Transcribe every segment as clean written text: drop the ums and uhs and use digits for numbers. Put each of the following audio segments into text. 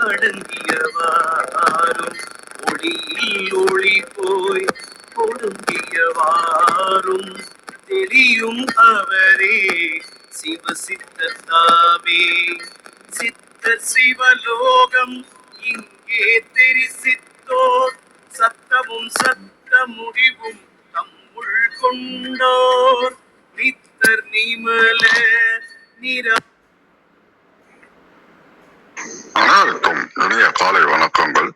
அடங்கியவாரும் ஒளியில் ஒளி போய் ஒடுங்கியவாரும் தெரியும் அவரே சிவசித்தாவே. சித்த சிவலோகம் இங்கே தெரிசித்தோர் சத்தமும் சத்த முடிவும் தம்முள் கொண்டோர் நித்தர் நிமல நிற. அனைவருக்கும் இனிய காலை வணக்கங்கள்.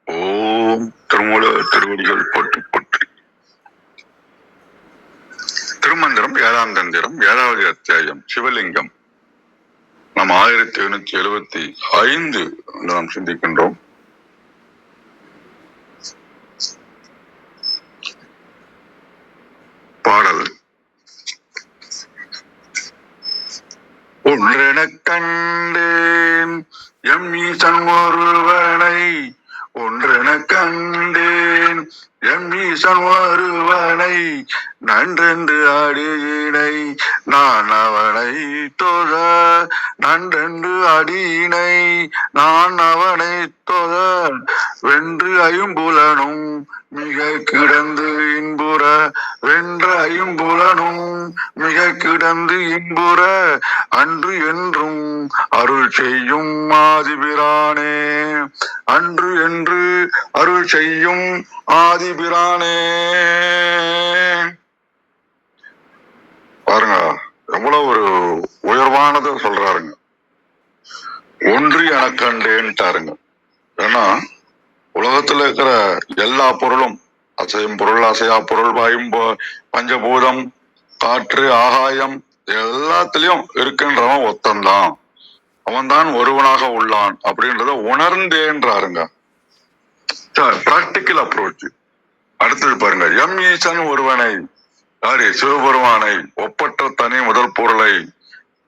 ஓம் திருமூல திருவடிகள் போற்றி போற்றி. திருமந்திரம் 7ஆம் தந்திரம் 7வது அத்தியாயம் சிவலிங்கம். நாம் 1875 நாம் சிந்திக்கின்றோம். பாடல். ஒன்றெனக் கண்டேன் எம் ஈசன் ஒருவனை, ஒன்றெனக் கண்டேன் எம் ஈசன் ஒருவனை, நன்றென்று அடியினை நான் அவனை தொழ, நன்றென்று அடியினை நான் அவனை தொழ, வென்று ஐம்புலனும் மிக கிடந்து இன்புற, வென்ற ஐம்புலனும் மிக கிடந்து இன்புற, அன்று என்றும் அருள் செய்யும் ஆதிபிரானே, அன்று என்று அருள் செய்யும் ஆதிபிரானே. பாருங்க, எவ்வளவு ஒரு உயர்வானதை சொல்றாருங்க. ஒன்று எனக் கண்டேன்ட்டாருங்க. ஏன்னா உலகத்துல இருக்கிற எல்லா பொருளும், அசையும் பொருள் அசையா பொருள் பஞ்சபூதம் காற்று ஆகாயம் எல்லாத்திலயும் இருக்கின்றவன் ஒத்தன்தான், அவன்தான் ஒருவனாக உள்ளான் அப்படின்றத உணர்ந்தேன்றாருங்க. Practical approach. அடுத்தது பாருங்க, எம் ஈசன் ஒருவனை, யாரு? சிவபெருமானை, ஒப்பற்ற தனி முதல் பொருளை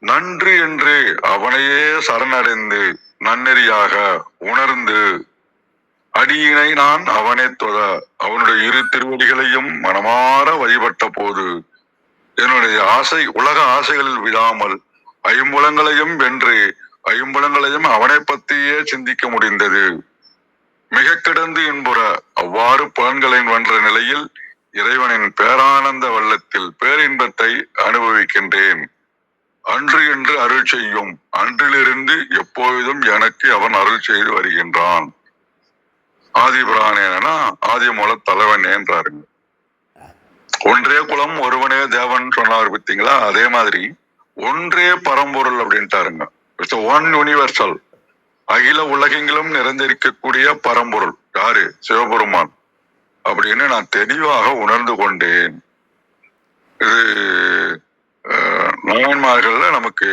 நன்று என்று அவனையே சரணடைந்து நன்னெறியாக உணர்ந்து, அடியினை நான் அவனை தொழ, அவனுடைய இரு திருவடிகளையும் மனமாற வழிபட்ட போது என்னுடைய ஆசை, உலக ஆசைகளில் விடாமல் ஐம்புலங்களையும் வென்று ஐம்புலங்களையும் அவனை பற்றியே சிந்திக்க முடிந்தது. மிக கிடந்து என்புற அவ்வாறு புலன்களை வென்ற நிலையில் இறைவனின் பேரானந்த வெள்ளத்தில் பேரின்பத்தை அனுபவிக்கின்றேன். அன்று என்று அருள் செய்யும், அன்றிலிருந்து எப்பொழுதும் எனக்கு அவன் அருள் செய்து வருகின்றான். ஆதிபிரானேனா ஆதி மூல தலைவன் என்றாருங்க. ஒன்றே குலம் ஒருவனே தேவன் சொன்னார் பார்த்தீங்களா? அதே மாதிரி ஒன்றே பரம்பொருள் அப்படின்ட்டாருங்க. It's one universal. அகில உலகெங்கிலும் நிறைந்திருக்கக்கூடிய பரம்பொருள் யாரு? சிவபெருமான் அப்படின்னு நான் தெளிவாக உணர்ந்து கொண்டேன். இது நாயன்மார்கள்ல நமக்கு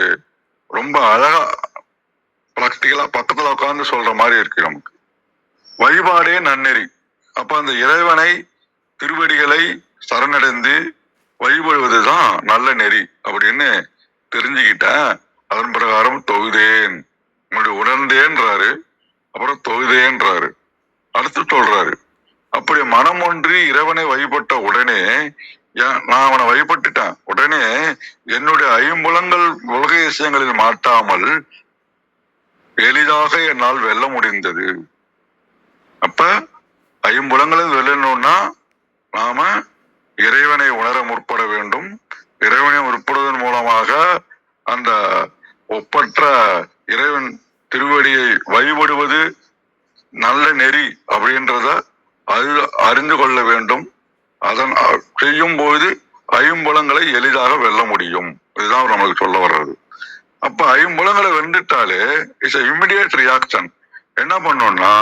ரொம்ப அழகா பிராக்டிகலா பக்கத்துல உட்கார்ந்து சொல்ற மாதிரி இருக்கு நமக்கு. வழிபாடே நன்னெறி. அப்ப அந்த இறைவனை திருவடிகளை சரணடைந்து வழிபடுவதுதான் நல்ல நெறி அப்படின்னு தெரிஞ்சுக்கிட்டேன். அதன் பிரகாரம் தொகுதேன், உங்களுடைய உணர்ந்தேன்றாரு, அப்புறம் தொகுதேன்றாரு. அடுத்து சொல்றாரு, அப்படி மனம் ஒன்றி இறைவனை வழிபட்ட உடனே, நான் அவனை வழிபட்டுட்டேன், உடனே என்னுடைய ஐம்புலங்கள் உலக விஷயங்களில் மாட்டாமல் எளிதாக என்னால் வெல்ல முடிந்தது. அப்ப ஐம்புலங்களில் வெல்லணும்னா நாம இறைவனை உணர முற்பட வேண்டும். இறைவனை முற்படுவதன் மூலமாக அந்த ஒப்பற்ற இறைவன் திருவடியை வழிபடுவது நல்ல நெறி அப்படின்றத அறிந்து கொள்ள வேண்டும். அதன் செய்யும் போது ஐம்புலங்களை எளிதாக வெல்ல முடியும். இதுதான் நம்மளுக்கு சொல்ல வர்றது. அப்ப ஐம்புலங்களை வென்றுட்டாலே இட்ஸ் இமிடியேட் ரியாக்ஷன். என்ன பண்ணோம்னா,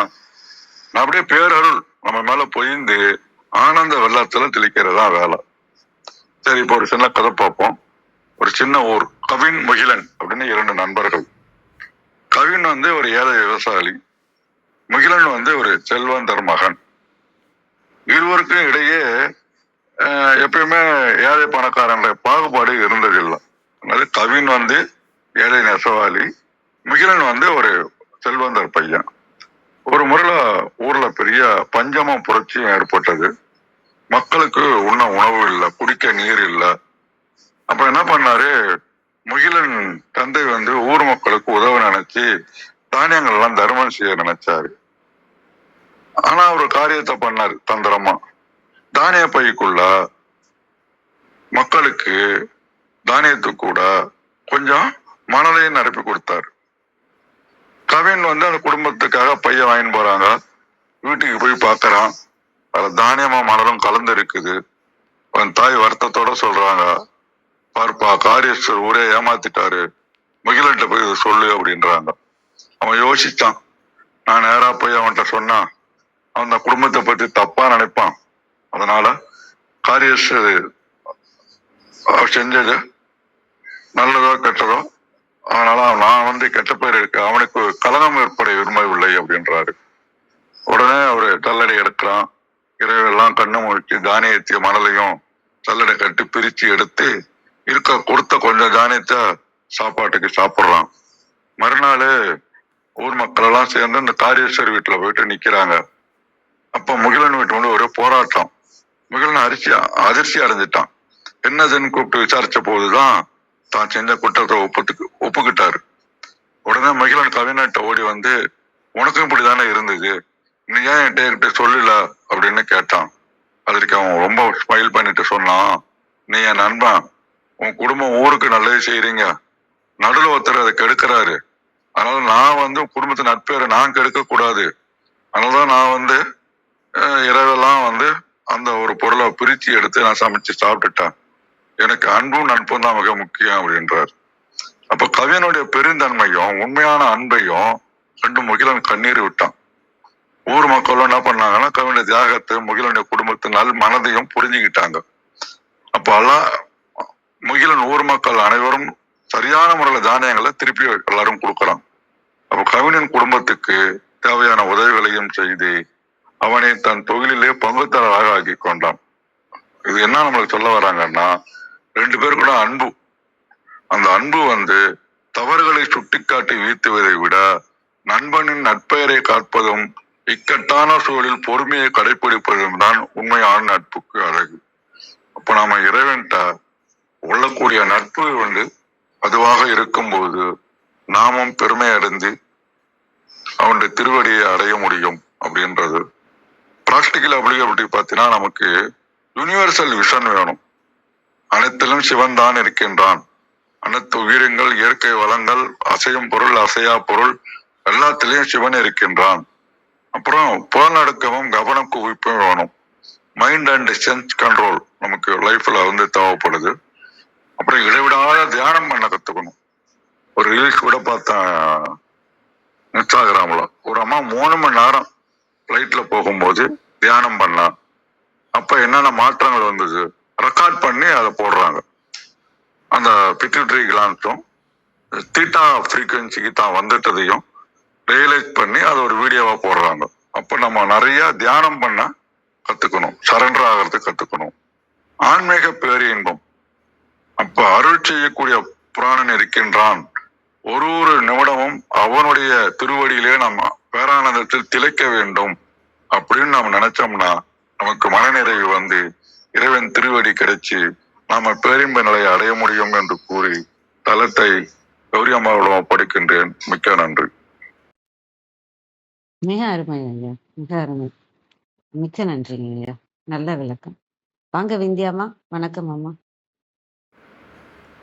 அப்படியே பேரருள் நம்ம மேல பொய்ந்து ஆனந்த வெள்ளத்துல தெளிக்கிறதா வேலை. சரி, இப்போ ஒரு சின்ன கதை பார்ப்போம். ஒரு சின்ன ஊர், கவின் முகிலன் அப்படின்னு 2 நண்பர்கள். கவின் ஒரு ஏழை விவசாயி, முகிலன் ஒரு செல்வந்தர் மகன். இருவருக்கும் இடையே எப்பயுமே ஏழை பணக்காரன்ற பாகுபாடு இருந்ததில்லை. அதனால கவின் ஏழை நெசவாளி, முகிலன் ஒரு செல்வந்தர் பையன். ஒரு முறையில ஊர்ல பெரிய பஞ்சமும் புரட்சியும் ஏற்பட்டது. மக்களுக்கு உண்ண உணவு இல்லை, குடிக்க நீர் இல்லை. அப்ப என்ன பண்ணாரு, முகிலன் தந்தை ஊர் மக்களுக்கு உதவ நினைச்சு தானியங்கள் எல்லாம் தர்மம் செய்ய நினைச்சாரு. ஆனா அவரு காரியத்தை பண்ணாரு தந்திரமா. தானிய பைக்குள்ள மக்களுக்கு தானியத்துக்கு கூட கொஞ்சம் மணலையும் நிரப்பி கொடுத்தாரு. கவின் அந்த குடும்பத்துக்காக பைய வாங்கிட்டு போறாங்க. வீட்டுக்கு போய் பாக்குறான், அதுல தானியமா மணலும் கலந்து இருக்குது. அவன் தாய் வருத்தத்தோட சொல்றாங்க, பார்ப்பா காரியஸ்வர் ஊரே ஏமாத்திட்டாரு, முகிலன்ட்ட போய் இதை சொல்லு அப்படின்றாங்க. அவன் யோசிச்சான், நான் நேரா போய் அவன்கிட்ட சொன்னா அவன் குடும்பத்தை பத்தி தப்பா நினைப்பான். அதனால காரியஸ்வர் அவர் செஞ்சது நல்லதோ கெட்டதோ, அதனால நான் கெட்ட பேர் இருக்கு, அவனுக்கு கலகம் ஏற்பட விரும்பவில்லை அப்படின்றாரு. உடனே அவரு தள்ளடை எடுக்கிறான். இரவெல்லாம் கண்ணு முழிச்சு தானியத்தையும் மணலையும் தள்ளடை கட்டி பிரிச்சு எடுத்து கொடுத்த கொஞ்சம் தானியத்தை சாப்பாட்டுக்கு சாப்பிடுறான். மறுநாள் ஊர் மக்கள் எல்லாம் சேர்ந்து இந்த காரியேஸ்வர் வீட்டுல போயிட்டு நிக்கிறாங்க. அப்ப முகிலன் வீட்டு ஒரே போராட்டம். முகிலன் அதிர்ச்சி அடைஞ்சிட்டான். என்னதுன்னு கூப்பிட்டு விசாரிச்ச போதுதான் தான் செஞ்ச குற்றத்தை ஒப்புக்கிட்டாரு. உடனே மகிழன் கவிஞர்கிட்ட ஓடி வந்து, உனக்கும் இப்படிதானே இருந்தது, நீ ஏன் என்கிட்ட சொல்லல அப்படின்னு கேட்டான். அதற்கு அவன் ரொம்ப ஸ்மைல் பண்ணிட்டு சொன்னான், நீ என் நண்பன், உன் குடும்பம் ஊருக்கு நல்லது செய்யறீங்க, நடுவில் ஒருத்தர் அதை கெடுக்கிறாரு, அதனால நான் குடும்பத்து நட்பேரை நான் கெடுக்க கூடாது, அதனாலதான் நான் இரவெல்லாம் அந்த ஒரு பொருளை பிரிச்சு எடுத்து நான் சமைச்சு சாப்பிட்டுட்டேன், எனக்கு அன்பும் நட்பும் தான் மிக முக்கியம் அப்படின்றார். அப்ப கவியனுடைய பெருந்தன்மையும் உண்மையான அன்பையும் கண்டு முகிலன் கண்ணீர் விட்டான். ஊர் மக்களும் என்ன பண்ணாங்கன்னா கவினுடைய தியாகத்தை முகிலனுடைய குடும்பத்தின் நல் மனதையும் புரிஞ்சுக்கிட்டாங்க. அப்ப முகிலன் ஊர் மக்கள் அனைவரும் சரியான முறையில தானியங்களை திருப்பி எல்லாரும் கொடுக்கறான். அப்ப கவினின் குடும்பத்துக்கு தேவையான உதவிகளையும் செய்து அவனை தன் தொழிலே பங்குதாரராக ஆக்கி கொண்டான். இது என்ன நம்மளுக்கு சொல்ல வராங்கன்னா, ரெண்டு பேரும் கூட அன்பு, அந்த அன்பு தவறுகளை சுட்டிக்காட்டி வீழ்த்துவதை விட நண்பனின் நட்பெயரை காப்பதும் இக்கட்டான சூழலில் பொறுமையை கடைபிடிப்பதும் தான் உண்மையான நட்புக்கு அழகு. அப்ப நாம இறைவன்கிட்ட கொள்ளக்கூடிய நட்பு அதுவாக இருக்கும்போது நாமும் பெருமை அடைந்து அவனுடைய திருவடியை அடைய முடியும் அப்படின்றது. பிராக்டிக்கல் அப்படி பார்த்தீங்கன்னா நமக்கு யூனிவர்சல் விஷன் வேணும். அனைத்திலும் சிவன் தான் இருக்கின்றான், அனைத்து உயிரினங்கள், இயற்கை வளங்கள், அசையும் பொருள், அசையா பொருள் எல்லாத்திலையும் சிவன் இருக்கின்றான். அப்புறம் புலநடுக்கமும் கவன குவிப்பும் வேணும். மைண்ட் அண்ட் சென்ஸ் கண்ட்ரோல் நமக்கு லைஃப்ல தேவைப்படுது. அப்புறம் இடைவிடாத தியானம் பண்ண கத்துக்கணும். ஒரு ரீல்ஸ் கூட பார்த்தேன் இன்ஸ்டாகிராம்ல, ஒரு அம்மா 3 மணி நேரம் பிளைட்ல போகும்போது தியானம் பண்ணா. அப்ப என்னென்ன மாற்றங்கள் வந்தது ரெக்கார்ட் பண்ணி அதை போடுறாங்க. அந்த பிட்யூட்டரி கிளான்ஸும் தீட்டா ஃப்ரீக்வன்சிக்கு தான் வந்துட்டதையும் ரியலைஸ் பண்ணி அதை ஒரு வீடியோவா போடுறாங்க. அப்ப நம்ம நிறைய தியானம் பண்ண கத்துக்கணும், சரண்டர் ஆகிறது கத்துக்கணும். ஆன்மீக பேரு இன்பம், அப்ப அருள் செய்யக்கூடிய புராணன் இருக்கின்றான், ஒரு ஒரு நிமிடமும் அவனுடைய திருவடியிலே நம்ம பேரானந்தத்தில் திளைக்க வேண்டும் அப்படின்னு நாம் நினைச்சோம்னா நமக்கு மனநிறைவு இறைவன் திருவடி கிடைச்சி நாம பேரின்ப நிலையை அடைய முடியும் என்று கூறி தலத்தை கௌரி அம்மாவிடம் ஒப்படைக்கின்றேன். மிக்க நன்றி. மிக அருமை ஐயா, மிக அருமை, மிக்க நன்றிங்க ஐயா, நல்ல விளக்கம். வாங்க விந்தியாமா. வணக்கம் அம்மா.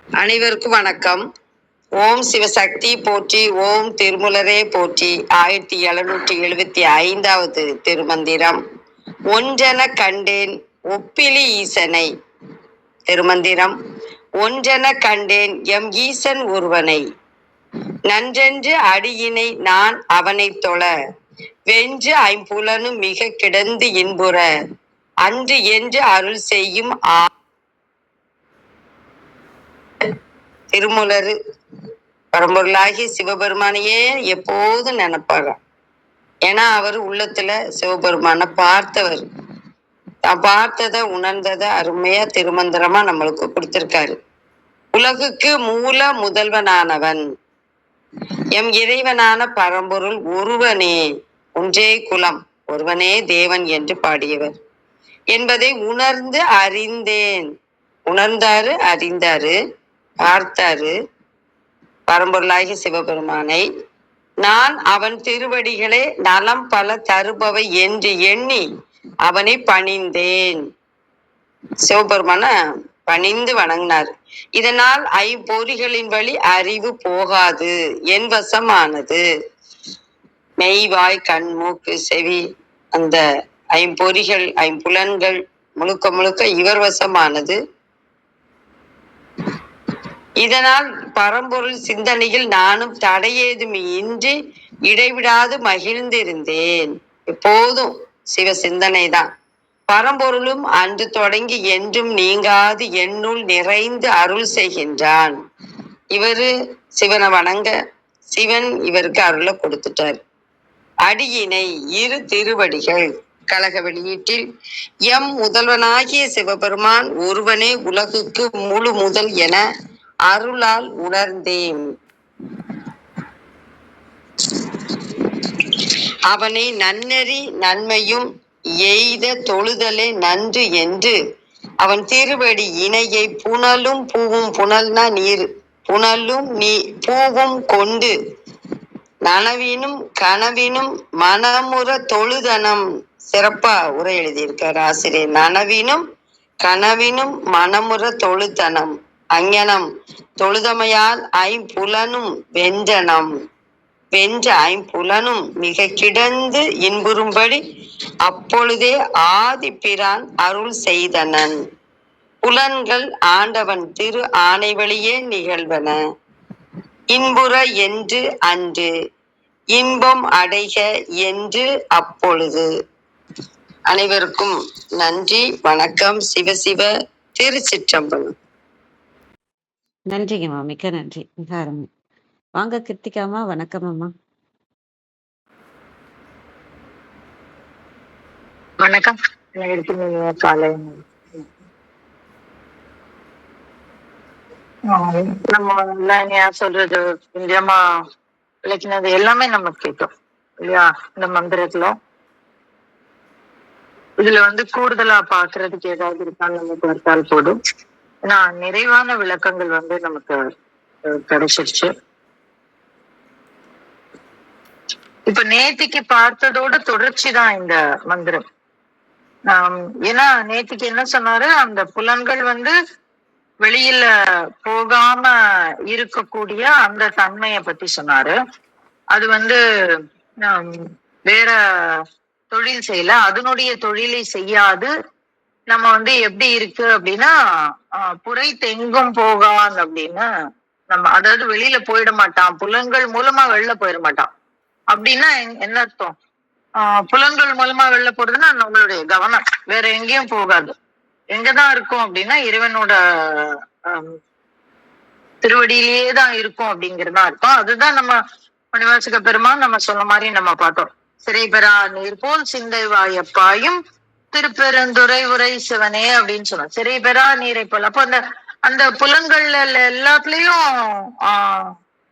அனைவருக்கும் வணக்கம். ஓம் சிவசக்தி போற்றி, ஓம் திருமுலரே போற்றி. 1775வது திருமந்திரம். ஒன்றென கண்டேன் ஒப்பிலி ஈசனை. திருமந்திரம். ஒன்றென கண்டேன் எம் ஈசன் ஒருவனை, நன்றென்று அடியினை நான் அவனை தொழ, வென்று ஐம்புலனு மிக கிடந்து இன்புற, அன்று என்று அருள் செய்யும் திருமுலரு பரம்பொருளாகி சிவபெருமானையே எப்போதும் நினைப்பாராம். ஏன்னா அவர் உள்ளத்துல சிவபெருமான பார்த்தவர், தான் பார்த்ததை உணர்ந்ததை அருமையா திருமந்திரமா நம்மளுக்கு கொடுத்திருக்காரு. உலகுக்கு மூல முதல்வனானவன் எம் இறைவனான பரம்பொருள் ஒருவனே, ஒன்றே குலம், ஒருவனே தேவன் என்று பாடியவர் என்பதை உணர்ந்து அறிந்தேன். உணர்ந்தாரு, அறிந்தாரு, பார்த்தாரு பரம்பொருளாகி சிவபெருமானை. நான் அவன் திருவடிகளே நலம் பல தருபவை என்று எண்ணி அவனை பணிந்தேன். சிவபெருமான பணிந்து வணங்கினார். இதனால் ஐம்பொறிகளின் வழி அறிவு போகாது, என் வசமானது. மெய்வாய் கண் மூக்கு செவி அந்த ஐம்பொறிகள் ஐம்புலன்கள் முழுக்க முழுக்க இவர் வசமானது. இதனால் பரம்பொருள் சிந்தனையில் நானும் தடையேதும் இன்றி இடைவிடாது மகிழ்ந்திருந்தேன். எப்போதும் சிவ சிந்தனை தான். பரம்பொருளும் அன்று தொடங்கி என்றும் நீங்காது என்னுள் நிறைந்து அருள் செய்கின்றான். இவரு சிவனை வணங்க சிவன் இவருக்கு அருளை கொடுத்துட்டார். அடியினை இரு திருவடிகள் கழக வெளியீட்டில் எம் முதல்வனாகிய சிவபெருமான் ஒருவனே உலகுக்கு முழு முதல் என அருளால் உணர்ந்தேன். அவனை நன்னறி நன்மையும் எய்த தொழுதலே நன்று என்று அவன் திருவடி இணையை புனலும் பூவும் புனல்னா நீர் புனலும் நீ பூவும் கொண்டு நனவினும் கனவினும் மனமுற தொழுதனம். சிறப்பா உரை எழுதியிருக்கார் ஆசிரியர். நனவினும் கனவினும் மனமுற தொழுதனம் அங்ஙனம் தொழுதமையால் ஐம்புலனும் வென்றனம். வென்ற ஐம்புலனும் மிக கிடந்து இன்புறும்படி அப்பொழுதே ஆதிப்பிரான் அருள் செய்தனன். புலன்கள் ஆண்டவன் திரு ஆணை வழியே நிகழ்வன. இன்புற என்று அன்று இன்பம் அடைக என்று அப்பொழுது. அனைவருக்கும் நன்றி, வணக்கம். சிவசிவ. திருச்சிற்றம்பலம். நன்றிங்கம்மா, மிக்க நன்றி, மிக அருமை. வாங்க கிருத்திகாமா, வணக்கம் அம்மா. வணக்கம். காலை நம்ம சொல்றது இந்தியமா விளக்கினது எல்லாமே நம்ம கேட்டோம் இல்லையா இந்த மந்திரத்துல. இதுல கூடுதலா பாக்குறதுக்கு ஏதாவது இருக்கான்னு நம்ம பார்த்தால் போதும். ஏன்னா நிறைவான விளக்கங்கள் நமக்கு கிடைச்சிருச்சு. இப்ப நேத்திக்கு பார்த்ததோட தொடர்ச்சி தான் இந்த மந்திரம். ஏன்னா நேத்திக்கு என்ன சொன்னாரு, அந்த புலன்கள் வெளியில போகாம இருக்கக்கூடிய அந்த தன்மையை பத்தி சொன்னாரு. அது வேற தொழில் செய்யல, அதனுடைய தொழிலை செய்யாது நம்ம எப்படி இருக்கு அப்படின்னா புரை தெங்கும் போகான் அப்படின்னு நம்ம, அதாவது வெளியில போயிட மாட்டான், புலன்கள் மூலமா வெளில போயிட மாட்டான் அப்படின்னா என்ன அர்த்தம்? புலன்கள் மூலமா வெளில போறதுன்னா நம்மளுடைய கவனம் வேற எங்கேயும் போகாது. எங்கதான் இருக்கும் அப்படின்னா இறைவனோட திருவடியிலேயே தான் இருக்கும் அப்படிங்கிறதா அர்த்தம். அதுதான் நம்ம மணிவாசக பெருமான் நம்ம சொன்ன மாதிரி நம்ம பார்த்தோம். சிறை பெறா நீர் போல் சிந்தை வாயப்பாயும் திருப்பெருந்துறை உரை சிவனே அப்படின்னு சொன்னோம். சிறை பெறா நீரை போல். அப்போ அந்த புலன்கள்ல எல்லாத்துலயும்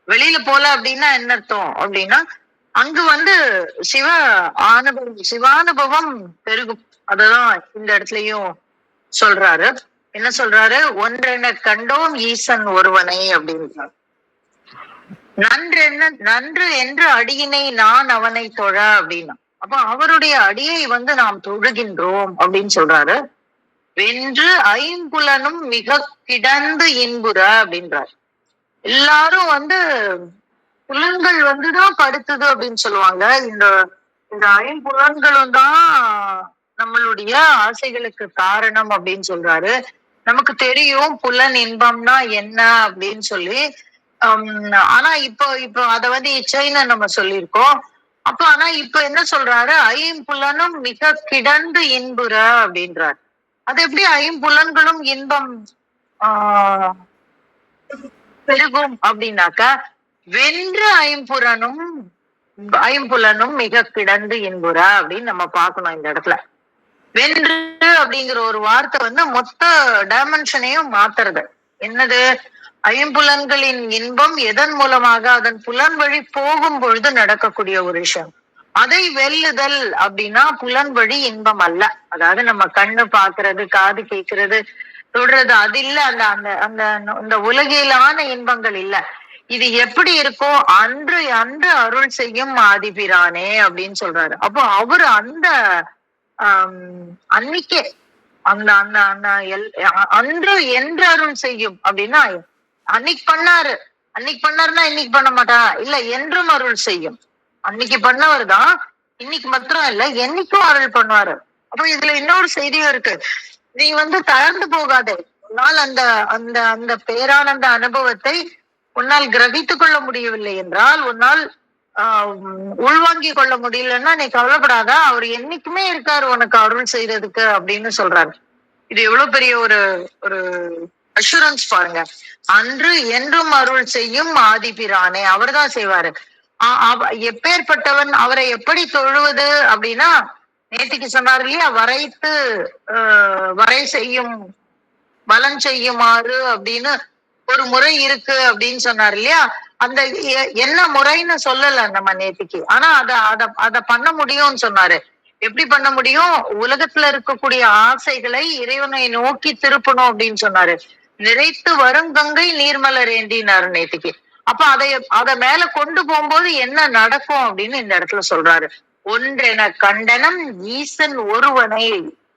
வெளியில போல அப்படின்னா என்ன அர்த்தம் அப்படின்னா அங்கு சிவ அனுபவம், சிவானுபவம் பெருகும். அததான் இந்த இடத்துலயும் சொல்றாரு. என்ன சொல்றாரு? ஒன்றென கண்டோம் ஈசன் ஒருவனை அப்படின்றார். நன்று என்று அடியினை நான் அவனை தொழ அப்படின்னா, அப்ப அவருடைய அடியை நாம் தொழுகின்றோம் அப்படின்னு சொல்றாரு. வென்று ஐம்புலனும் மிக கிடந்து இன்புற அப்படின்றார். எல்லாரும் புலன்கள் தான் படுத்துது அப்படின்னு சொல்லுவாங்க. இந்த ஐம்புலன்களும் தான் நம்மளுடைய ஆசைகளுக்கு காரணம் அப்படின்னு சொல்றாரு. நமக்கு தெரியும் புலன் இன்பம்னா என்ன அப்படின்னு சொல்லி. ஆனா இப்போ அத இச்சைன்னு நம்ம சொல்லியிருக்கோம். அப்ப ஆனா இப்ப என்ன சொல்றாரு? ஐம்புலனும் மிக கிடந்து இன்புற அப்படின்றார். அது எப்படி ஐம்புலன்களும் இன்பம் பெருகும் அப்படின்னாக்கா, வென்று ஐம்புலனும் மிக கிடந்து இன்புற அப்படின்னு நம்ம பார்க்கணும் இந்த இடத்துல. வென்று அப்படிங்கிற ஒரு வார்த்தை மொத்த டைமென்ஷனையும் மாத்துறது. என்னது? ஐம்புலன்களின் இன்பம் எதன் மூலமாக அதன் புலன் வழி போகும் பொழுது நடக்கக்கூடிய ஒரு விஷயம். அதை வெல்லுதல் அப்படின்னா புலன் வழி இன்பம் அல்ல. அதாவது நம்ம கண்ணு பாக்குறது, காது கேட்கறது, தொடுறது, அது இல்ல. அந்த உலகிலான இன்பங்கள் இல்ல. இது எப்படி இருக்கோ அன்று அன்று அருள் செய்யும் ஆதிபிரானே அப்படின்னு சொல்றாரு. அப்போ அவரு அந்த அன்னைக்கே அந்த அந்த அந்த அன்று என்று அருள் செய்யும் அப்படின்னா அன்னைக்கு பண்ணாரு, அன்னைக்கு பண்ணாருன்னா இன்னைக்கு பண்ண மாட்டா இல்ல, என்றும் அருள் செய்யும். அன்னைக்கு பண்ணவர் தான் இன்னைக்கு மாத்திரம் இல்ல என்னைக்கும் அருள் பண்ணுவாரு. அப்போ இதுல இன்னொரு செய்தியும் இருக்கு. நீ தளர்ந்து போகாதே. உன்னால் அந்த அந்த அந்த பேரானந்த அனுபவத்தை உன்னால் கிரகித்துக் கொள்ள முடியவில்லை என்றால், உன்னால் உள்வாங்கிக் கொள்ள முடியலன்னா நீ கவலைப்படாத, அவர் என்னைக்குமே இருக்காரு உனக்கு அருள் செய்யறதுக்கு அப்படின்னு சொல்றாரு. இது எவ்வளவு பெரிய ஒரு ஒரு அஷூரன்ஸ் பாருங்க. அன்று என்றும் அருள் செய்யும் ஆதிபிரானே, அவர் தான் செய்வாரு. எப்பேற்பட்டவன், அவரை எப்படி தொழுவது அப்படின்னா, நேற்றுக்கு சொன்னார் இல்லையா, வரைத்து வரை செய்யும் பலன் செய்யுமாறு அப்படின்னு ஒரு முறை இருக்கு அப்படின்னு சொன்னார் இல்லையா. அந்த என்ன முறைன்னு சொல்லல நம்ம நேற்றுக்கு, ஆனா அத பண்ண முடியும்னு சொன்னாரு. எப்படி பண்ண முடியும்? உலகத்துல இருக்கக்கூடிய ஆசைகளை இறைவனை நோக்கி திருப்பணும் அப்படின்னு சொன்னாரு. நிறைத்து வரும் கங்கை நீர்மலர் ஏந்தினாரு நேற்றுக்கு. அப்ப அத மேல கொண்டு போகும்போது என்ன நடக்கும் அப்படின்னு இந்த இடத்துல சொல்றாரு. ஒன்றென கண்டனம் ஈசன் ஒருவனை,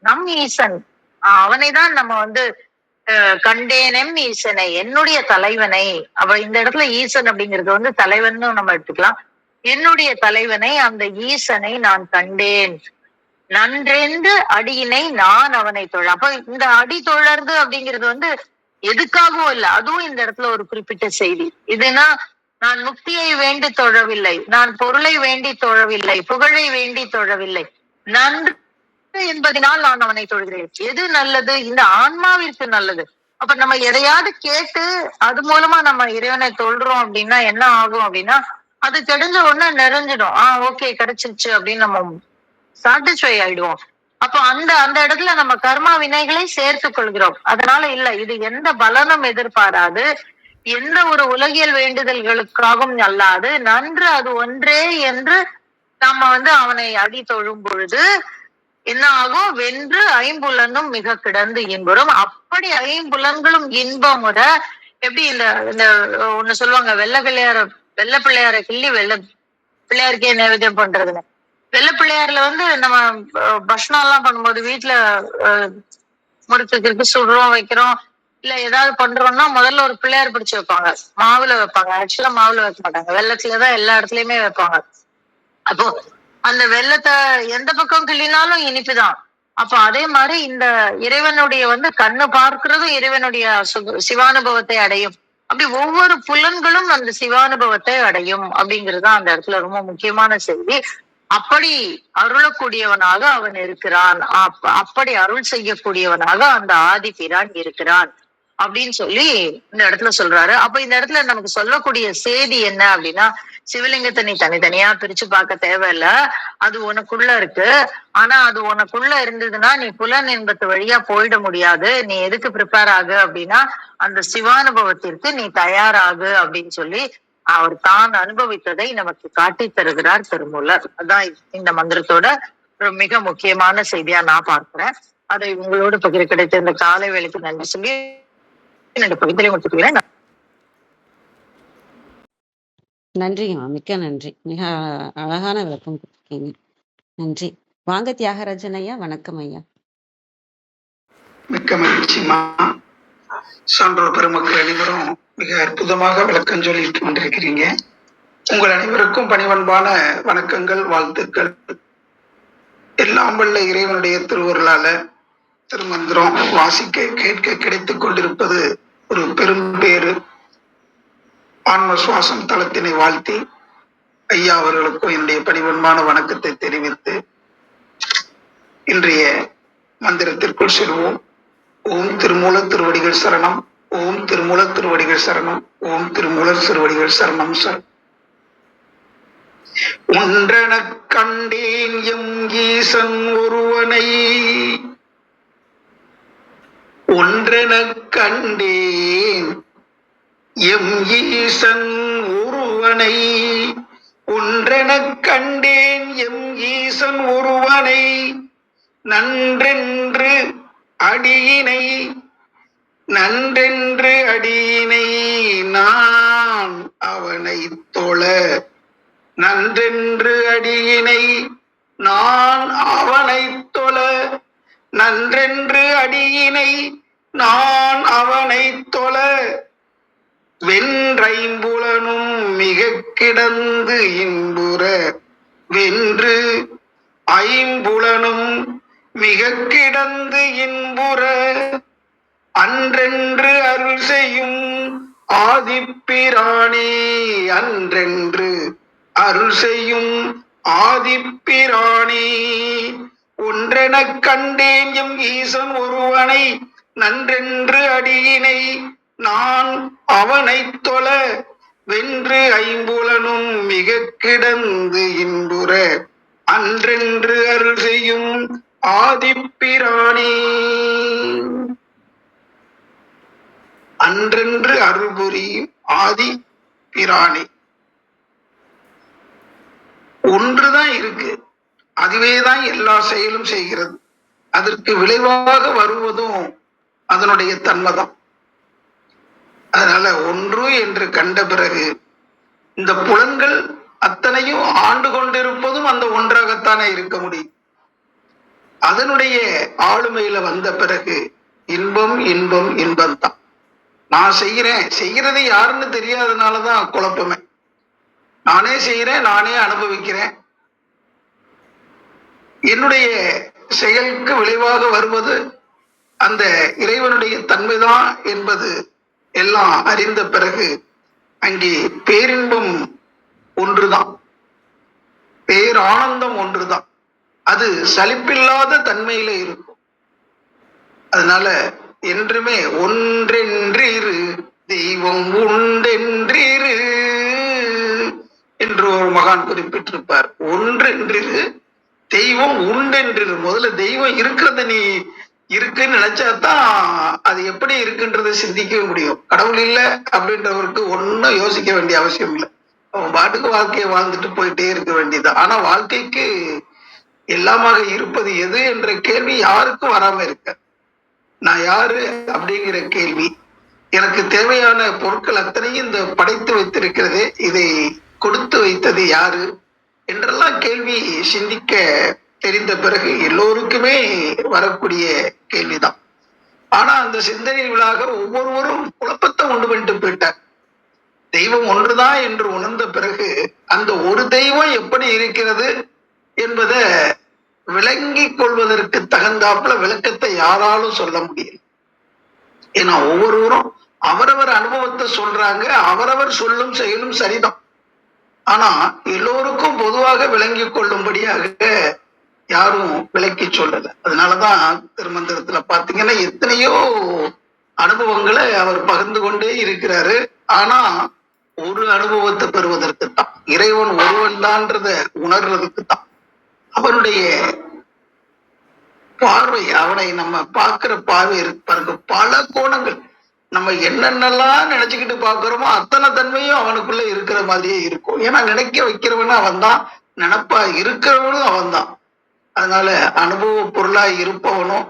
நம் ஈசன் அவனை தான் நம்ம கண்டேனம் ஈசனை, என்னுடைய தலைவனை. அவ இந்த இடத்துல ஈசன் அப்படிங்கிறது தலைவன் நம்ம எடுத்துக்கலாம். என்னுடைய தலைவனை, அந்த ஈசனை நான் கண்டேன். நன்றென்று அடியினை நான் அவனை தொழ. அப்ப இந்த அடி தொழறது அப்படிங்கிறது எதுக்காகவும் இல்லை, அதுவும் இந்த இடத்துல ஒரு குறிப்பிட்ட செய்தி. இதுனா நான் முக்தியை வேண்டி தொழவில்லை, நான் பொருளை வேண்டி தொழவில்லை, புகழை வேண்டி தொழவில்லை, நன்று என்பதனால் நான் அவனை தொழுகிறேன். எது நல்லது? இந்த ஆன்மாவிற்கு நல்லது. அப்ப நம்ம எதையாவது கேட்டு அது மூலமா நம்ம இறைவனை தொழுறோம் அப்படின்னா என்ன ஆகும் அப்படின்னா, அது தெரிஞ்ச உடனே நிறைஞ்சிடும். ஓகே கிடைச்சிருச்சு அப்படின்னு நம்ம சாட்டிஸ்ஃபை ஆயிடுவோம். அப்போ அந்த அந்த இடத்துல நம்ம கர்மா வினைகளை சேர்த்து கொள்கிறோம். அதனால இல்ல, இது எந்த பலனும் எதிர்பாராது, எந்த ஒரு உலகியல் வேண்டுதல்களுக்காகவும் அல்லாது, நன்று அது ஒன்றே என்று நம்ம அவனை அடி தொழும் பொழுது என்ன ஆகும்? வென்று ஐம்புலனும் மிக கிடந்து இன்புறும். அப்படி ஐம்புலன்களும் இன்பமுற எப்படி இந்த ஒண்ணு சொல்லுவாங்க, வெள்ளை பிள்ளையார கிள்ளி வெள்ளை பிள்ளையாருக்கே நைவேத்தியம் பண்றதுன்னு. வெள்ளை பிள்ளையார்ல நம்ம பஷ்ணம் எல்லாம் பண்ணும்போது வீட்டுல முறுக்கு சுடுறோம் வைக்கிறோம் இல்ல ஏதாவது பண்றோம்னா முதல்ல ஒரு பிள்ளையார் பிடிச்சு வைப்பாங்க, மாவுல வைப்பாங்க. ஆக்சுவலா மாவுல வைக்க மாட்டாங்க, வெள்ளத்துலதான் எல்லா இடத்துலயுமே வைப்பாங்க. அப்போ அந்த வெள்ளத்தை எந்த பக்கம் கிள்ளினாலும் இனிப்புதான். அப்போ அதே மாதிரி இந்த இறைவனுடைய கண்ணு பார்க்கிறதும் இறைவனுடைய சிவானுபவத்தை அடையும். அப்படி ஒவ்வொரு புலன்களும் அந்த சிவானுபவத்தை அடையும் அப்படிங்கிறதுதான் அந்த இடத்துல ரொம்ப முக்கியமான செய்தி. அப்படி அருளக்கூடியவனாக அவன் இருக்கிறான், அப்படி அருள் செய்யக்கூடியவனாக அந்த ஆதிபிரான் இருக்கிறான் அப்படின்னு சொல்லி இந்த இடத்துல சொல்றாரு. அப்ப இந்த இடத்துல நமக்கு சொல்லக்கூடிய செய்தி என்ன அப்படின்னா, சிவலிங்கத்தை நீ தனித்தனியா பிரிச்சு பார்க்க தேவையில்ல, அது உனக்குள்ள இருக்கு. ஆனா அது உனக்குள்ள இருந்ததுன்னா நீ புலன் இன்பத்து வழியா போயிட முடியாது. நீ எதுக்கு ப்ரிப்பேர் ஆகு அப்படின்னா, அந்த சிவானுபவத்திற்கு நீ தயாராகு அப்படின்னு சொல்லி அவர் தான் அனுபவித்ததை நமக்கு காட்டி தருகிறார் திருமூலர். அதான் இந்த மந்திரத்தோட ஒரு மிக முக்கியமான செய்தியா நான் பார்க்கிறேன். அதை உங்களோடு பகிர கிடைத்த இந்த காலை வேளைக்கு நன்றி சொல்லி என்னோட பகுதியை முடிச்சுக்கிறேன். நன்றிங்கம்மா, மிக்க நன்றி. மிக அழகான விளக்கம் கொடுத்துருக்கீங்க, நன்றி. வாங்க தியாகராஜன் ஐயா. வணக்கம் ஐயா. மிக்க மகிழ்ச்சிமா. சான்றோர் பெருமக்கள் அனைவரும் மிக அற்புதமாக விளக்கம் சொல்லிட்டு கொண்டிருக்கிறீங்க. உங்கள் அனைவருக்கும் பணிவன்பான வணக்கங்கள், வாழ்த்துக்கள். எல்லாம் வல்ல இறைவனுடைய திருவருளால திருமந்திரம் வாசிக்க கேட்க கிடைத்துக் கொண்டிருப்பது ஒரு பெரும் பேரு. ஆன்ம சுவாசம் தளத்தினை வாழ்த்தி ஐயா அவர்களுக்கும் என்னுடைய பணிவன்பான வணக்கத்தை தெரிவித்து இன்றைய மந்திரத்திற்குள் செல்வோம். ஓம் திருமூலர் திருவடிகள் சரணம், ஓம் திருமூலர் திருவடிகள் சரணம், ஓம் திருமூலர் திருவடிகள் சரணம் சரணம். ஒன்றெனக் கண்டேன் எம் ஈசன் ஒருவனை, ஒன்றெனக் கண்டேன் எம் ஈசன் ஒருவனை, ஒன்றெனக் கண்டேன் எம் ஈசன் ஒருவனை, நன்றென்று அடியினை நன்றென்று அடியினை நான் அவனை தொழ, நன்றென்று அடியினை நான் அவனை தொழ, நன்றென்று அடியினை நான் அவனை தொழ, வென்றைம்புலனும் மிக கிடந்து இன்புற, வென்று ஐம்புலனும் மிக கிடந்து இன்புற, அன்றென்று அருள் செய்யும் ஆதிப்பிரானே, அன்றென்று அருள் செய்யும் ஆதிப்பிரானே, ஒன்றெனக் கண்டேன் எம் ஈசன் ஒருவனை, நன்றென்று அடியினை நான் அவனை தொழ, வென்று ஐம்புலனும் மிக கிடந்து இன்புற, அன்றென்று அருள் செய்யும் ஆதிப்பிரானே. அன்றென்று அருள் புரியும் ஆதி பிரானே. ஒன்றுதான் இருக்கு, அதுவேதான் எல்லா செயலும் செய்கிறது. அதற்கு விளைவாக வருவதும் அதனுடைய தன்மைதான். அதனால ஒன்று என்று கண்ட பிறகு இந்த புலன்கள் அத்தனையும் ஆண்டு கொண்டிருப்பதும் அந்த ஒன்றாகத்தானே இருக்க முடியும். அதனுடைய ஆளுமையில வந்த பிறகு இன்பம் இன்பம் இன்பம் தான். நான் செய்யறது யாருன்னு தெரியாதனாலதான் குழப்பமே. நானே செய்யறேன், நானே அனுபவிக்கிறேன். என்னுடைய செயலுக்கு விளைவாக வருவது அந்த இறைவனுடைய தன்மைதான் என்பது எல்லாம் அறிந்த பிறகு அங்கே பேரின்பம் ஒன்றுதான், பேரானந்தம் ஒன்றுதான். அது சலிப்பில்லாத தன்மையில இருக்கும். அதனால என்றுமே ஒன்றென்றிரு தெய்வம் உண்டென்றிரு என்று ஒரு மகான் குறிப்பிட்டிருப்பார். ஒன்றென்றிரு தெய்வம் உண்டென்றிரு. முதல்ல தெய்வம் இருக்கிறத நீ இருக்குன்னு நினைச்சாதான் அது எப்படி இருக்குன்றதை சிந்திக்க முடியும். கடவுள் இல்லை அப்படின்றவருக்கு ஒன்னும் யோசிக்க வேண்டிய அவசியம் இல்லை. அவன் பாட்டுக்கு வாழ்க்கையை வாழ்ந்துட்டு போயிட்டே இருக்க வேண்டியதுதான். ஆனா வாழ்க்கைக்கு எல்லாமாக இருப்பது எது என்ற கேள்வி யாருக்கும் வராம இருக்க. நான் யாரு அப்படிங்கிற கேள்வி, எனக்கு தேவையான பொருட்கள் அத்தனையும் இந்த படைத்து வைத்திருக்கிறது, இதை கொடுத்து வைத்தது யாரு என்றெல்லாம் கேள்வி சிந்திக்க தெரிந்த பிறகு எல்லோருக்குமே வரக்கூடிய கேள்விதான். ஆனா அந்த சிந்தனை விழாக ஒவ்வொருவரும் குழப்பத்தை உண்டு பண்ணிட்டு போயிட்டார். தெய்வம் ஒன்றுதான் என்று உணர்ந்த பிறகு அந்த ஒரு தெய்வம் எப்படி இருக்கிறது என்பதை விளங்கி கொள்வதற்கு தகுந்தாப்புல விளக்கத்தை யாராலும் சொல்ல முடியல. ஏன்னா ஒவ்வொருவரும் அவரவர் அனுபவத்தை சொல்றாங்க, அவரவர் சொல்லும் செயலும் சரிதான். ஆனா எல்லோருக்கும் பொதுவாக விளங்கி கொள்ளும்படியாக யாரும் விளக்கி சொல்லல. அதனாலதான் திருமந்திரத்துல பாத்தீங்கன்னா எத்தனையோ அனுபவங்களை அவர் பகிர்ந்து கொண்டே இருக்கிறாரு. ஆனா ஒரு அனுபவத்தை பெறுவதற்குத்தான், இறைவன் ஒருவன் தான்றத உணர்றதுக்கு தான். அவனுடைய பார்வை, அவனை நம்ம பார்க்கிற பார்வை இருக்கு, பல கோணங்கள். நம்ம என்னென்னலாம் நினைச்சுக்கிட்டு பாக்குறோமோ அத்தனை தன்மையும் அவனுக்குள்ள இருக்கிற மாதிரியே இருக்கும். ஏன்னா நினைக்க வைக்கிறவனும் அவன் தான், நினைப்பா இருக்கிறவனும் அவன் தான். அதனால அனுபவ பொருளா இருப்பவனும்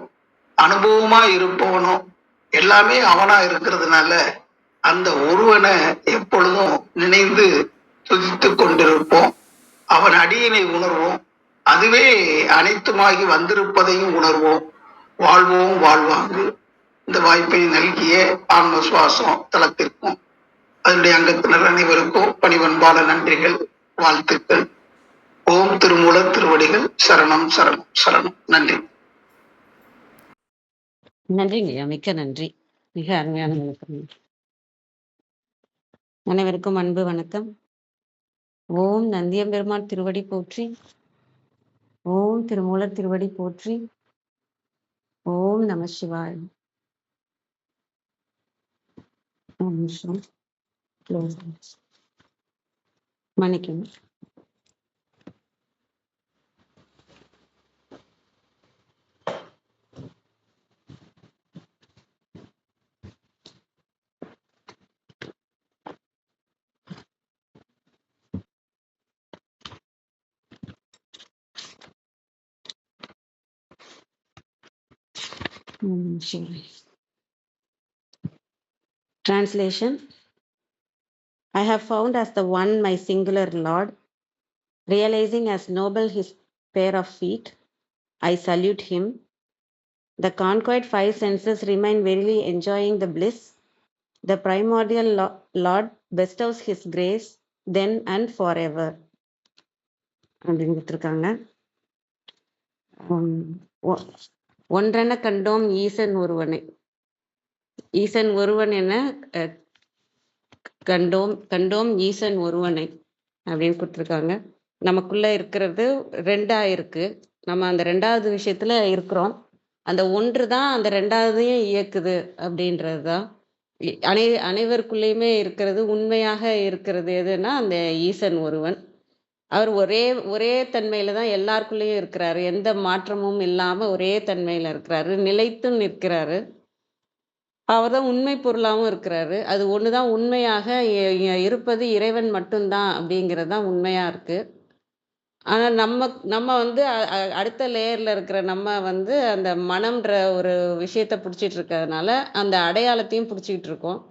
அனுபவமா இருப்பவனும் எல்லாமே அவனா இருக்கிறதுனால அந்த ஒருவனை எப்பொழுதும் நினைந்து துதித்து கொண்டிருப்போம். அவன் அடியினை உணர்வோம். அதுவே அனைத்துமாகி வந்திருப்பதையும் உணர்வோம். வாழ்வோம் வாழ்வாங்கு. இந்த வாய்ப்பை நல்கிய ஆன்ம சுவாசம் தளத்திற்கும் அதனுடைய அங்கத்தினர் அனைவருக்கும் பணிவன்பான நன்றிகள், வாழ்த்துக்கள். ஓம் திருமூலர் திருவடிகள் சரணம் சரணம் சரணம். நன்றி. நன்றிங்க ஐயா, மிக்க நன்றி. மிக அருமையான விளக்கம். அனைவருக்கும் அன்பு வணக்கம். ஓம் நந்தியம்பெருமான் திருவடி போற்றி. ஓம் திருமூலர் திருவடி போற்றி. ஓம் நம சிவாய. மன்னிக்கணும். சரி. Translation. I have found as the one my singular Lord, realizing as noble his pair of feet, I salute him. The conquered five senses remain verily enjoying the bliss. The primordial Lord bestows his grace then and forever. அப்படின்னு கொடுத்துருக்காங்க. ஒன்றென கண்டோம் ஈசன் ஒருவனை. ஈசன் ஒருவன் என கண்டோம் ஈசன் ஒருவனை அப்படின்னு கொடுத்துருக்காங்க. நமக்குள்ள இருக்கிறது ரெண்டா இருக்கு. நம்ம அந்த ரெண்டாவது விஷயத்துல இருக்கிறோம். அந்த ஒன்று தான் அந்த ரெண்டாவதையும் இயக்குது அப்படின்றது தான். அனைவருக்குள்ளேயுமே இருக்கிறது, உண்மையாக இருக்கிறது எதுன்னா அந்த ஈசன் ஒருவன். அவர் ஒரே தன்மையில தான் எல்லாருக்குள்ளேயும் இருக்கிறாரு. எந்த மாற்றமும் இல்லாம ஒரே தன்மையில இருக்கிறாரு, நிலைத்து நிற்கிறாரு. அவர் தான் உண்மை பொருளாகவும் இருக்கிறாரு. அது ஒண்ணுதான் உண்மையாக இருப்பது இறைவன் மட்டும்தான் அப்படிங்கிறது தான் உண்மையா இருக்கு. ஆனா நம்ம வந்து அடுத்த லேயர்ல இருக்கிற நம்ம வந்து அந்த மனம்ன்ற ஒரு விஷயத்த பிடிச்சிட்டு இருக்கிறதுனால அந்த அடையாளத்தையும் பிடிச்சிக்கிட்டு இருக்கோம்.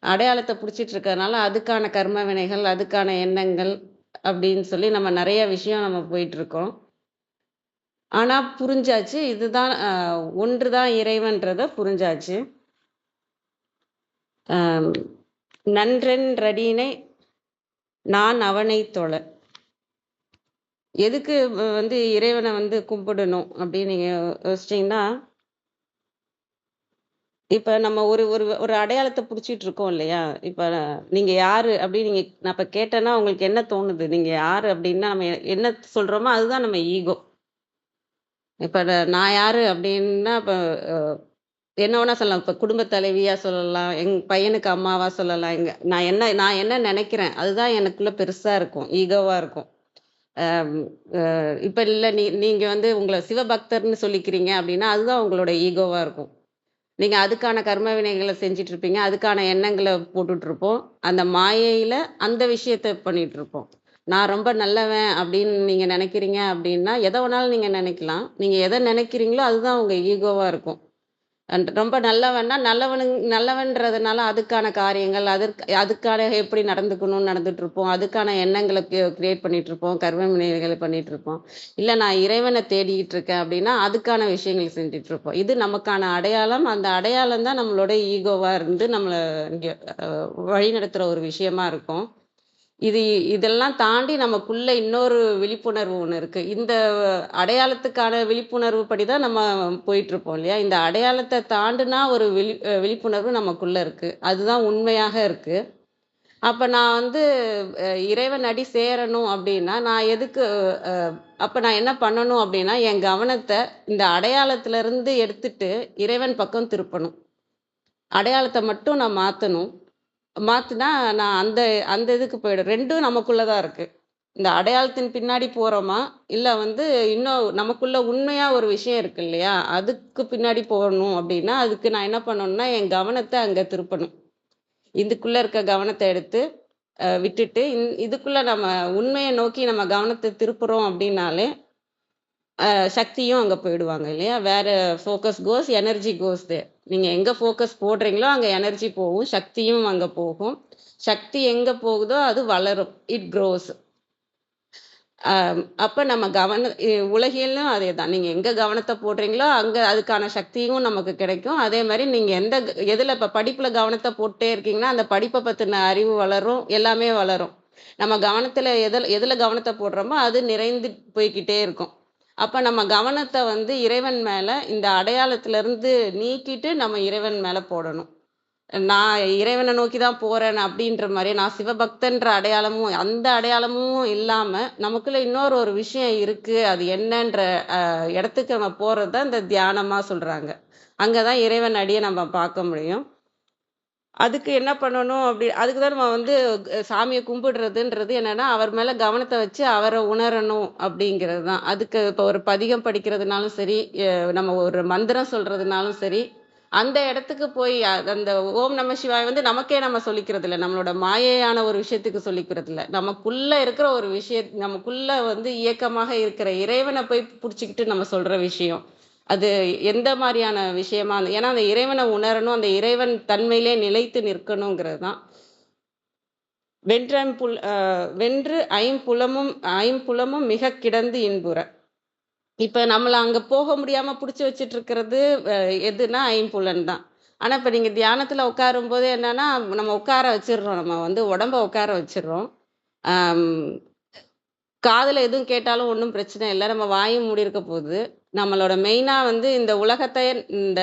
அடையாளத்தை பிடிச்சிட்டு இருக்கிறதுனால அதுக்கான கர்ம வினைகள், அதுக்கான எண்ணங்கள் அப்படின்னு சொல்லி நம்ம நிறைய விஷயம் நம்ம போயிட்டு இருக்கோம். ஆனா புரிஞ்சாச்சு, இதுதான் ஒன்றுதான் இறைவன்றத புரிஞ்சாச்சு. நன்றென்றடியினை நான் அவனை தொழ. எதுக்கு வந்து இறைவனை வந்து கும்பிடணும் அப்படின்னு நீங்க யோசிச்சீங்கன்னா, இப்ப நம்ம ஒரு ஒரு ஒரு அடையாளத்தை பிடிச்சிட்டு இருக்கோம் இல்லையா? இப்ப நீங்க யாரு அப்படின்னு நான் இப்ப கேட்டேன்னா உங்களுக்கு என்ன தோணுது? நீங்க யாரு அப்படின்னா நம்ம என்ன சொல்றோமோ அதுதான் நம்ம ஈகோ. இப்ப நான் யாரு அப்படின்னா இப்ப என்ன வேணா சொல்லலாம். இப்ப குடும்ப தலைவியா சொல்லலாம், எங்க பையனுக்கு அம்மாவா சொல்லலாம். நான் என்ன நினைக்கிறேன் அதுதான் எனக்குள்ள பெருசா இருக்கும், ஈகோவா இருக்கும். இப்ப இல்ல நீங்க வந்து உங்களை சிவபக்தர்னு சொல்லிக்கிறீங்க அப்படின்னா அதுதான் உங்களோட ஈகோவா இருக்கும். நீங்க அதுக்கான கர்ம வினைகளை செஞ்சுட்டு இருப்பீங்க, அதுக்கான எண்ணங்களை போட்டுட்டு இருப்போம். அந்த மாயையில அந்த விஷயத்த பண்ணிட்டு இருப்போம். நான் ரொம்ப நல்லவன் அப்படின்னு நீங்க நினைக்கிறீங்க அப்படின்னா எதை வேணாலும் நீங்க நினைக்கலாம். நீங்க எதை நினைக்கிறீங்களோ அதுதான் உங்க ஈகோவா இருக்கும். ரொம்ப நல்லவன்னா நல்லவன்றதுனால அதுக்கான காரியங்கள் அதுக்கான எப்படி நடந்துக்கணும்னு நடந்துட்டு இருப்போம். அதுக்கான எண்ணங்களை கிரியேட் பண்ணிட்டு இருப்போம், கர்ம வினைகளை பண்ணிட்டு இருப்போம். இல்ல நான் இறைவனை தேடிக்கிட்டு இருக்கேன் அப்படின்னா அதுக்கான விஷயங்களை செஞ்சுட்டு இருப்போம். இது நமக்கான அடையாளம். அந்த அடையாளம் தான் நம்மளோட ஈகோவா இருந்து நம்மளை இங்க வழி நடத்துற ஒரு விஷயமா இருக்கும். இதெல்லாம் தாண்டி நமக்குள்ள இன்னொரு விழிப்புணர்வு ஒண்ணு இருக்கு. இந்த அடையாளத்துக்கான விழிப்புணர்வு படிதான் நம்ம போயிட்டு இருப்போம் இல்லையா? இந்த அடையாளத்தை தாண்டினா ஒரு விழிப்புணர்வு நமக்குள்ள இருக்கு. அதுதான் உண்மையாக இருக்கு. அப்ப நான் வந்து இறைவன் அடி சேரணும் அப்படின்னா நான் எதுக்கு அப்ப நான் என்ன பண்ணணும் அப்படின்னா என் கவனத்தை இந்த அடையாளத்துல இருந்து எடுத்துட்டு இறைவன் பக்கம் திருப்பணும். அடையாளத்தை மட்டும் நான் மாத்துனா நான் அந்த இதுக்கு போயிடும். ரெண்டும் நமக்குள்ளதான் இருக்கு. இந்த அடையாளத்தின் பின்னாடி போறோமா இல்ல வந்து இன்னும் நமக்குள்ள உண்மையா ஒரு விஷயம் இருக்கு இல்லையா, அதுக்கு பின்னாடி போகணும் அப்படின்னா அதுக்கு நான் என்ன பண்ணணும்னா என் கவனத்தை அங்க திருப்பணும். இதுக்குள்ள இருக்க கவனத்தை எடுத்து விட்டுட்டு இதுக்குள்ள நம்ம உண்மையை நோக்கி நம்ம கவனத்தை திருப்புறோம் அப்படின்னாலே சக்தியும் அங்க போயிடுவாங்க இல்லையா? வேற ஃபோக்கஸ் கோஸ், எனர்ஜி கோஸ் தேர். நீங்க எங்க ஃபோக்கஸ் போடுறீங்களோ அங்க எனர்ஜி போகும், சக்தியும் அங்க போகும். சக்தி எங்க போகுதோ அது வளரும், இட் க்ரோஸ். அப்ப நம்ம உலகிலும் அதே தான். நீங்க எங்க கவனத்தை போடுறீங்களோ அங்க அதுக்கான சக்தியும் நமக்கு கிடைக்கும். அதே மாதிரி நீங்க எதுல இப்ப படிப்புல கவனத்தை போட்டே இருக்கீங்கன்னா அந்த படிப்பை பத்தின அறிவு வளரும், எல்லாமே வளரும். நம்ம கவனத்துல எதுல கவனத்தை போடுறோமோ அது நிறைந்து போய்கிட்டே இருக்கும். அப்ப நம்ம கவனத்தை வந்து இறைவன் மேல இந்த அடையாளத்துல இருந்து நீக்கிட்டு நம்ம இறைவன் மேல போடணும். நான் இறைவனை நோக்கிதான் போறேன் அப்படின்ற மாதிரி நான் சிவபக்தன்ற அடையாளமும் அந்த அடையாளமும் இல்லாம நமக்குள்ள இன்னொரு ஒரு விஷயம் இருக்கு, அது என்னன்ற இடத்துக்கு நம்ம போறதுதான் இந்த தியானமா சொல்றாங்க. அங்கதான் இறைவன் அடியை நம்ம பார்க்க முடியும். அதுக்கு என்ன பண்ணணும் அதுக்குதான் நம்ம வந்து சாமியை கும்பிடுறதுன்றது என்னன்னா அவர் மேல கவனத்தை வச்சு அவரை உணரணும் அப்படிங்கிறது தான். அதுக்கு இப்ப ஒரு பதிகம் படிக்கிறதுனாலும் சரி, நம்ம ஒரு மந்திரம் சொல்றதுனாலும் சரி, அந்த இடத்துக்கு போய் அந்த ஓம் நம சிவாய் வந்து நமக்கே நம்ம சொல்லிக்கிறது இல்லை, நம்மளோட மாயையான ஒரு விஷயத்துக்கு சொல்லிக்கிறது இல்லை. நமக்குள்ள இருக்கிற ஒரு நமக்குள்ள வந்து இயக்கமாக இருக்கிற இறைவனை போய் பிடிச்சிக்கிட்டு நம்ம சொல்ற விஷயம். அது எந்த மாதிரியான விஷயமா ஏன்னா அந்த இறைவனை உணரணும், அந்த இறைவன் தன்மையிலே நிலைத்து நிற்கணுங்கிறது தான். வென்று ஐம்புலமும் மிக கிடந்து இன்புற. இப்ப நம்மள அங்க போக முடியாம புடிச்சு வச்சுட்டு இருக்கிறது எதுன்னா ஐம்புலன் தான். ஆனா இப்ப நீங்க தியானத்துல உட்காரும்போது என்னன்னா, நம்ம உட்கார வச்சிடுறோம். நம்ம வந்து உடம்ப உட்கார வச்சிடுறோம். ஆம், காதுல எதுவும் கேட்டாலும் ஒண்ணும் பிரச்சனை இல்ல. நம்ம வாயும் மூடியிருக்க போகுது. நம்மளோட மெயினா வந்து இந்த உலகத்தை இந்த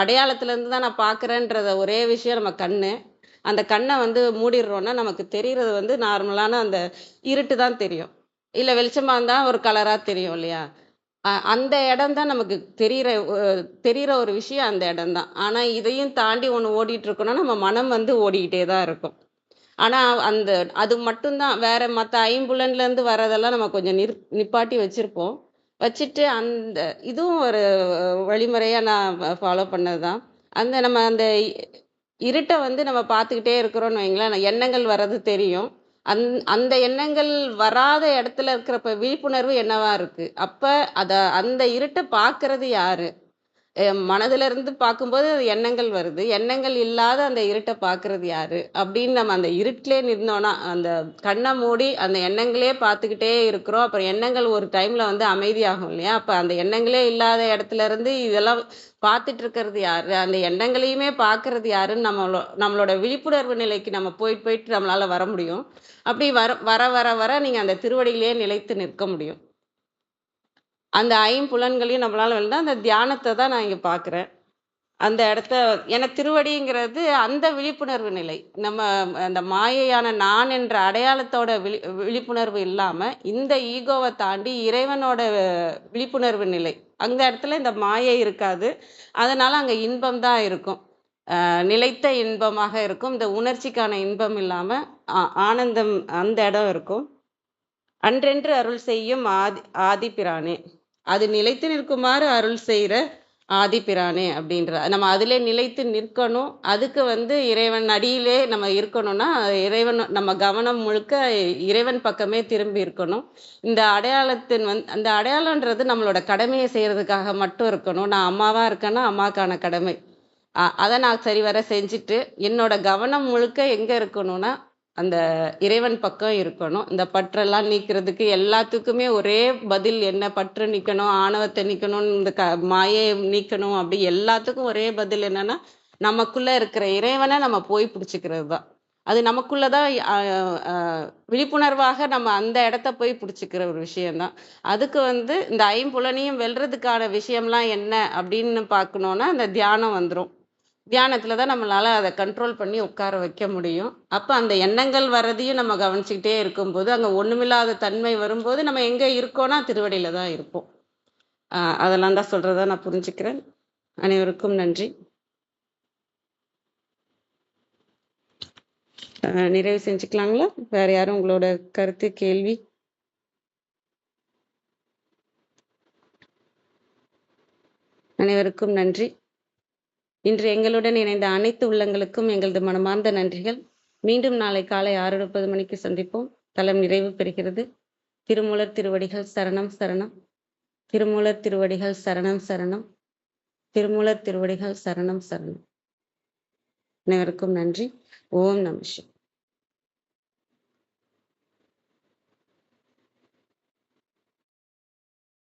அடையாளத்துல இருந்து தான் நான் பார்க்குறேன்றத ஒரே விஷயம் நம்ம கண்ணு. அந்த கண்ணை வந்து மூடிடுறோம்னா நமக்கு தெரியறது வந்து நார்மலான அந்த இருட்டு தான் தெரியும். இல்ல வெளிச்சமா இருந்தா ஒரு கலரா தெரியும் இல்லையா? அந்த இடம் தான் நமக்கு தெரியிற ஒரு விஷயம் அந்த இடம் தான். ஆனா இதையும் தாண்டி ஒண்ணு ஓடிட்டு இருக்கோம்னா, நம்ம மனம் வந்து ஓடிக்கிட்டே தான் இருக்கும். ஆனா அது மட்டும் தான். வேற மத்த ஐம்புலன்ல இருந்து வர்றதெல்லாம் நம்ம கொஞ்சம் நிப்பாட்டி வச்சிருப்போம். வச்சுட்டு இதுவும் ஒரு வழிமுறையா நான் ஃபாலோ பண்ணது தான். நம்ம அந்த இருட்ட வந்து நம்ம பார்த்துக்கிட்டே இருக்கிறோம்னு வைங்களேன், எண்ணங்கள் வர்றது தெரியும். அந்த எண்ணங்கள் வராத இடத்துல இருக்கிறப்ப விழிப்புணர்வு என்னவா இருக்கு? அப்ப அந்த இருட்ட பார்க்கறது யாரு? மனதுல இருந்து பார்க்கும்போது அது எண்ணங்கள் வருது. எண்ணங்கள் இல்லாத அந்த இருட்ட பார்க்கறது யாரு? அப்படின்னு நம்ம அந்த இருட்டிலே நின்னோம்னா, அந்த கண்ண மூடி அந்த எண்ணங்களே பார்த்துக்கிட்டே இருக்கிறோம். அப்புறம் எண்ணங்கள் ஒரு டைம்ல வந்து அமைதியாகும் இல்லையா? அப்ப அந்த எண்ணங்களே இல்லாத இடத்துல இருந்து இதெல்லாம் பார்த்துட்டு இருக்கிறது யாரு? அந்த எண்ணங்களையுமே பார்க்கறது யாருன்னு நம்மளோட விழிப்புணர்வு நிலைக்கு நம்ம போயிட்டு நம்மளால வர முடியும். அப்படி வர நீங்க அந்த திருவடியிலேயே நிலைத்து நிற்க முடியும். அந்த ஐம்புலன்களையும் நம்மளால அந்த தியானத்தை தான் நான் இங்க பார்க்குறேன். அந்த இடத்த ஏன்னா திருவடிங்கிறது அந்த விழிப்புணர்வு நிலை. நம்ம அந்த மாயையான நான் என்ற அடையாளத்தோட விழிப்புணர்வு இல்லாம, இந்த ஈகோவை தாண்டி இறைவனோட விழிப்புணர்வு நிலை. அந்த இடத்துல இந்த மாயை இருக்காது. அதனால அங்க இன்பம் தான் இருக்கும். நிலைத்த இன்பமாக இருக்கும். இந்த உணர்ச்சிக்கான இன்பம் இல்லாம ஆனந்தம் அந்த இடம் இருக்கும். அன்றென்று அருள் செய்யும் ஆதிபிரானே. அது நிலைத்து நிற்குமாறு அருள் செய்கிற ஆதிபிரானே அப்படின்ற நம்ம அதிலே நிலைத்து நிற்கணும். அதுக்கு வந்து இறைவன் அடியிலே நம்ம இருக்கணும்னா இறைவன் நம்ம கவனம் முழுக்க இறைவன் பக்கமே திரும்பி இருக்கணும். இந்த அந்த அடையாளன்றது நம்மளோட கடமையை செய்யறதுக்காக மட்டும் இருக்கணும். நான் அம்மாவா இருக்கேன்னா அம்மாக்கான கடமை. அதை நான் சரிவர செஞ்சுட்டு என்னோட கவனம் முழுக்க எங்க இருக்கணும்னா அந்த இறைவன் பக்கம் இருக்கணும். இந்த பற்றெல்லாம் நீக்கிறதுக்கு எல்லாத்துக்குமே ஒரே பதில் என்ன? பற்று நீக்கணும், ஆணவத்தை நீக்கணும், இந்த மாயை நீக்கணும், அப்படி எல்லாத்துக்கும் ஒரே பதில் என்னன்னா நமக்குள்ள இருக்கிற இறைவனை நம்ம போய் பிடிச்சிக்கிறது தான். அது நமக்குள்ளதான் விழிப்புணர்வாக நம்ம அந்த இடத்த போய் பிடிச்சிக்கிற ஒரு விஷயம்தான். அதுக்கு வந்து இந்த ஐம்புலனையும் வெல்றதுக்கான விஷயம்லாம் என்ன அப்படின்னு பார்க்கணும்னா அந்த தியானம் வந்துடும். தியானத்துல தான் நம்மளால அதை கண்ட்ரோல் பண்ணி உட்கார வைக்க முடியும். அப்ப அந்த எண்ணங்கள் வர்றதையும் நம்ம கவனிச்சுக்கிட்டே இருக்கும்போது அங்க ஒண்ணுமில்லாத தன்மை வரும்போது நம்ம எங்க இருக்கோம்னா திருவடியில தான் இருப்போம். அதெல்லாம் தான் சொல்றதா நான் புரிஞ்சுக்கிறேன். அனைவருக்கும் நன்றி. நிறைவு செஞ்சுக்கலாங்களா? வேற யாரும் உங்களோட கருத்து, கேள்வி? அனைவருக்கும் நன்றி. இன்று எங்களுடன் இணைந்த அனைத்து உள்ளங்களுக்கும் எங்களது மனமார்ந்த நன்றிகள். மீண்டும் நாளை காலை 6:30 மணிக்கு சந்திப்போம். தலம் நிறைவு பெறுகிறது. திருமூலர் திருவடிகள் சரணம் சரணம். திருமூலர் திருவடிகள் சரணம் சரணம். திருமூலர் திருவடிகள் சரணம் சரணம். அனைவருக்கும் நன்றி. ஓம் நம சிவாய.